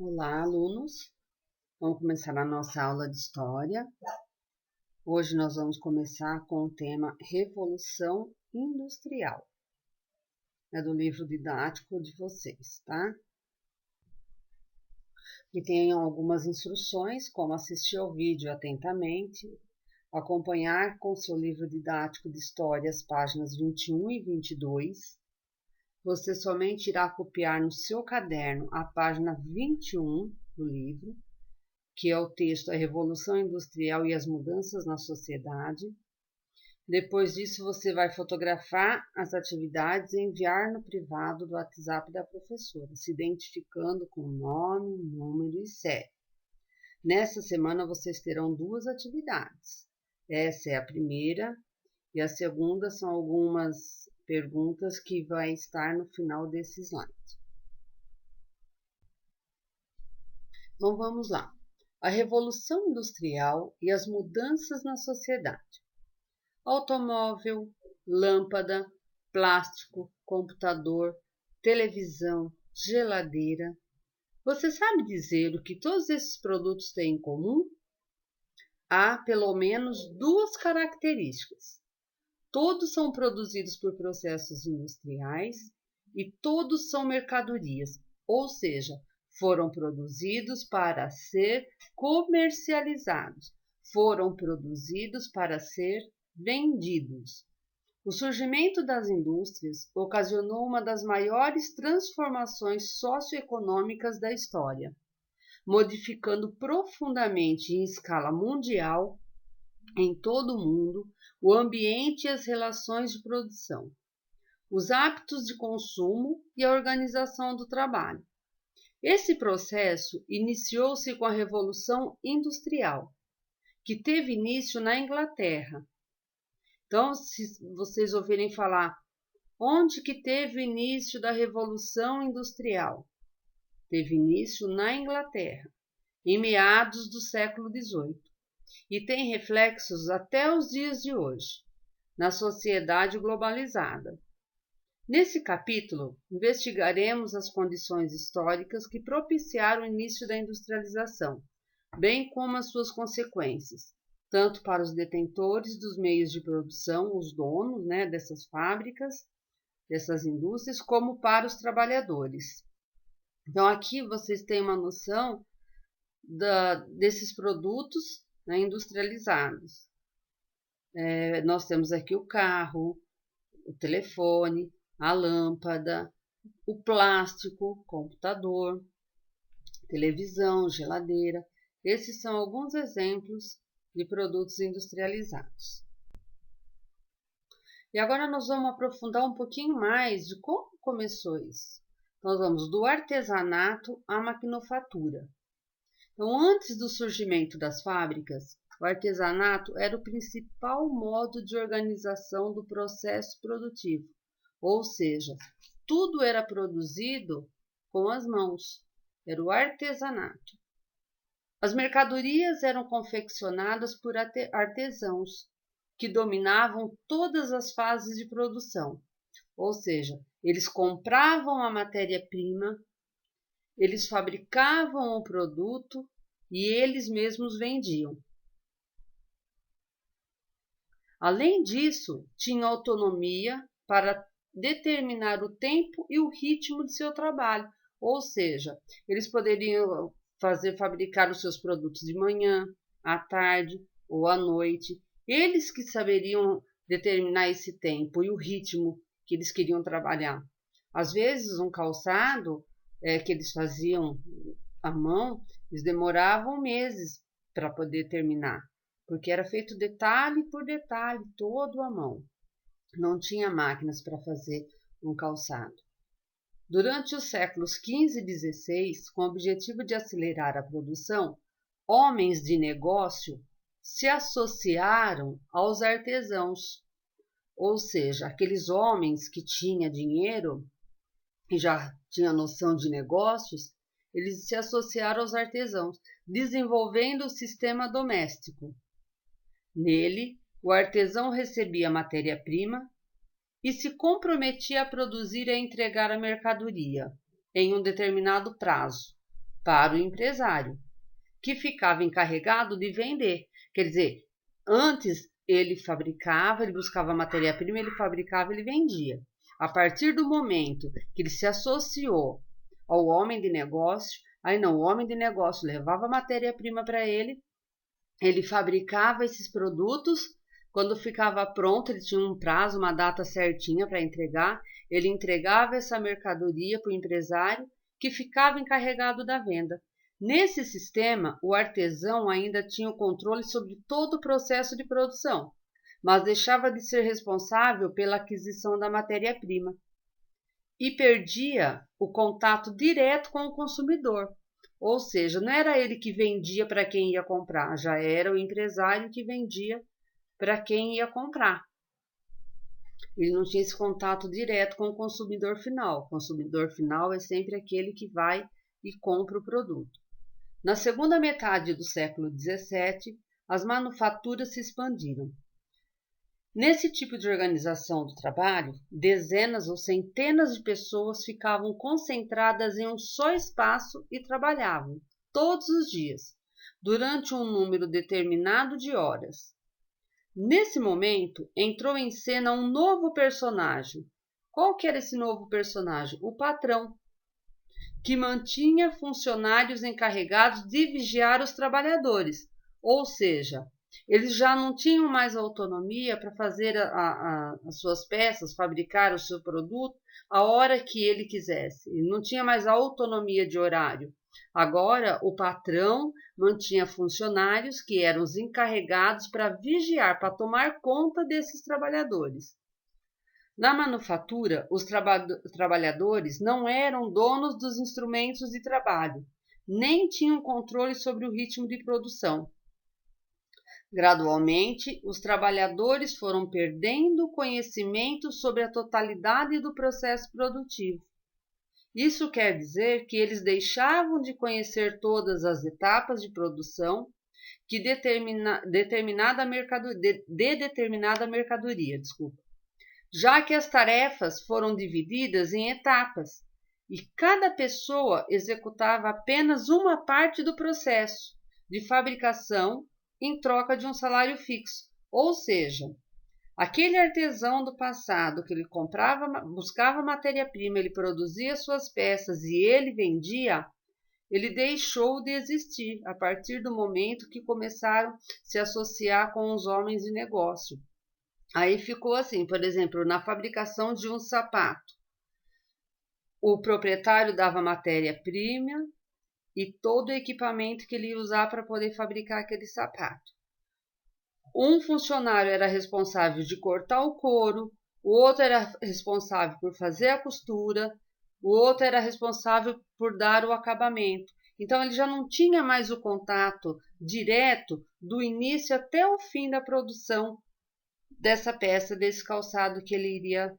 Olá, alunos! Vamos começar a nossa aula de História. Hoje nós vamos começar com o tema Revolução Industrial. É do livro didático de vocês, tá? E tem algumas instruções, como assistir ao vídeo atentamente, acompanhar com seu livro didático de História as páginas 21 e 22. Você somente irá copiar no seu caderno a página 21 do livro, que é o texto A Revolução Industrial e as Mudanças na Sociedade. Depois disso, você vai fotografar as atividades e enviar no privado do WhatsApp da professora, se identificando com nome, número e série. Nessa semana, vocês terão duas atividades. Essa é a primeira e a segunda são algumas perguntas que vai estar no final desse slide. Então, vamos lá. A Revolução Industrial e as mudanças na sociedade. Automóvel, lâmpada, plástico, computador, televisão, geladeira. Você sabe dizer o que todos esses produtos têm em comum? Há pelo menos duas características. Todos são produzidos por processos industriais e todos são mercadorias, ou seja, foram produzidos para ser comercializados, foram produzidos para ser vendidos. O surgimento das indústrias ocasionou uma das maiores transformações socioeconômicas da história, modificando profundamente em escala mundial, em todo o mundo, o ambiente e as relações de produção, os hábitos de consumo e a organização do trabalho. Esse processo iniciou-se com a Revolução Industrial, que teve início na Inglaterra. Então, se vocês ouvirem falar, onde que teve o início da Revolução Industrial? Teve início na Inglaterra, em meados do século XVIII, e tem reflexos até os dias de hoje, na sociedade globalizada. Nesse capítulo, investigaremos as condições históricas que propiciaram o início da industrialização, bem como as suas consequências, tanto para os detentores dos meios de produção, os donos, dessas fábricas, dessas indústrias, como para os trabalhadores. Então, aqui vocês têm uma noção desses produtos industrializados. Nós temos aqui o carro, o telefone, a lâmpada, o plástico, computador, televisão, geladeira. Esses são alguns exemplos de produtos industrializados. E agora nós vamos aprofundar um pouquinho mais de como começou isso. Nós vamos do artesanato à maquinofatura. Então, antes do surgimento das fábricas, o artesanato era o principal modo de organização do processo produtivo, ou seja, tudo era produzido com as mãos, era o artesanato. As mercadorias eram confeccionadas por artesãos, que dominavam todas as fases de produção, ou seja, eles compravam a matéria-prima, eles fabricavam o produto e eles mesmos vendiam. Além disso, tinham autonomia para determinar o tempo e o ritmo de seu trabalho, ou seja, eles poderiam fabricar os seus produtos de manhã, à tarde ou à noite. Eles que saberiam determinar esse tempo e o ritmo que eles queriam trabalhar. Às vezes, um calçado que eles faziam à mão, eles demoravam meses para poder terminar, porque era feito detalhe por detalhe, todo à mão. Não tinha máquinas para fazer um calçado. Durante os séculos XV e XVI, com o objetivo de acelerar a produção, homens de negócio se associaram aos artesãos, ou seja, aqueles homens que tinham dinheiro e já tinham noção de negócios, eles se associaram aos artesãos, desenvolvendo o sistema doméstico. Nele, o artesão recebia matéria-prima e se comprometia a produzir e a entregar a mercadoria em um determinado prazo, para o empresário, que ficava encarregado de vender. Quer dizer, antes ele fabricava, ele buscava matéria-prima, ele fabricava, ele vendia. A partir do momento que ele se associou ao homem de negócio, aí não, o homem de negócio levava a matéria-prima para ele, ele fabricava esses produtos, quando ficava pronto, ele tinha um prazo, uma data certinha para entregar, ele entregava essa mercadoria para o empresário, que ficava encarregado da venda. Nesse sistema, o artesão ainda tinha o controle sobre todo o processo de produção, mas deixava de ser responsável pela aquisição da matéria-prima e perdia o contato direto com o consumidor. Ou seja, não era ele que vendia para quem ia comprar, já era o empresário que vendia para quem ia comprar. Ele não tinha esse contato direto com o consumidor final. O consumidor final é sempre aquele que vai e compra o produto. Na segunda metade do século XVII, as manufaturas se expandiram. Nesse tipo de organização do trabalho, dezenas ou centenas de pessoas ficavam concentradas em um só espaço e trabalhavam, todos os dias, durante um número determinado de horas. Nesse momento, entrou em cena um novo personagem. Qual que era esse novo personagem? O patrão, que mantinha funcionários encarregados de vigiar os trabalhadores, ou seja, eles já não tinham mais autonomia para fazer as suas peças, fabricar o seu produto a hora que ele quisesse. Ele não tinha mais a autonomia de horário. Agora, o patrão mantinha funcionários que eram os encarregados para vigiar, para tomar conta desses trabalhadores. Na manufatura, os trabalhadores não eram donos dos instrumentos de trabalho, nem tinham controle sobre o ritmo de produção. Gradualmente, os trabalhadores foram perdendo conhecimento sobre a totalidade do processo produtivo. Isso quer dizer que eles deixavam de conhecer todas as etapas de produção que determinada mercadoria, já que as tarefas foram divididas em etapas e cada pessoa executava apenas uma parte do processo de fabricação em troca de um salário fixo. Ou seja, aquele artesão do passado que ele buscava matéria-prima, ele produzia suas peças e ele vendia, ele deixou de existir a partir do momento que começaram a se associar com os homens de negócio. Aí ficou assim, por exemplo, na fabricação de um sapato, o proprietário dava matéria-prima e todo o equipamento que ele ia usar para poder fabricar aquele sapato. Um funcionário era responsável de cortar o couro, o outro era responsável por fazer a costura, o outro era responsável por dar o acabamento. Então ele já não tinha mais o contato direto do início até o fim da produção dessa peça, desse calçado que ele iria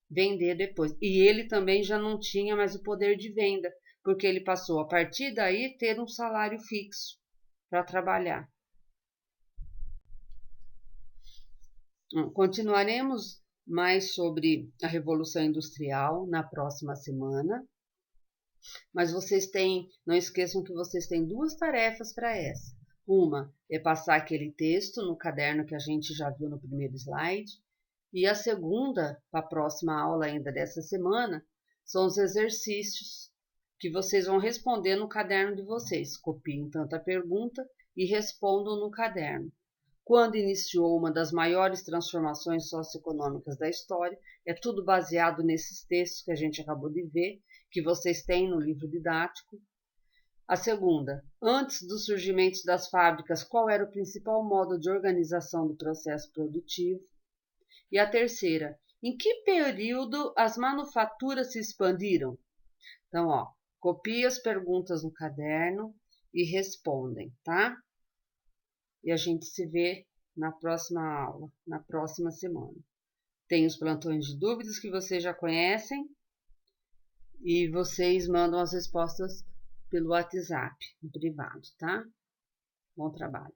vender depois. E ele também já não tinha mais o poder de venda, porque ele passou a partir daí ter um salário fixo para trabalhar. Continuaremos mais sobre a Revolução Industrial na próxima semana, mas não esqueçam que vocês têm duas tarefas para essa. Uma é passar aquele texto no caderno que a gente já viu no primeiro slide, e a segunda, para a próxima aula ainda dessa semana, são os exercícios que vocês vão responder no caderno de vocês. Copiem tanto a pergunta e respondam no caderno. Quando iniciou uma das maiores transformações socioeconômicas da história, é tudo baseado nesses textos que a gente acabou de ver, que vocês têm no livro didático. A segunda, antes do surgimento das fábricas, qual era o principal modo de organização do processo produtivo? E a terceira, em que período as manufaturas se expandiram? Então, copie as perguntas no caderno e respondem, tá? E a gente se vê na próxima aula, na próxima semana. Tem os plantões de dúvidas que vocês já conhecem e vocês mandam as respostas pelo WhatsApp, no privado, tá? Bom trabalho.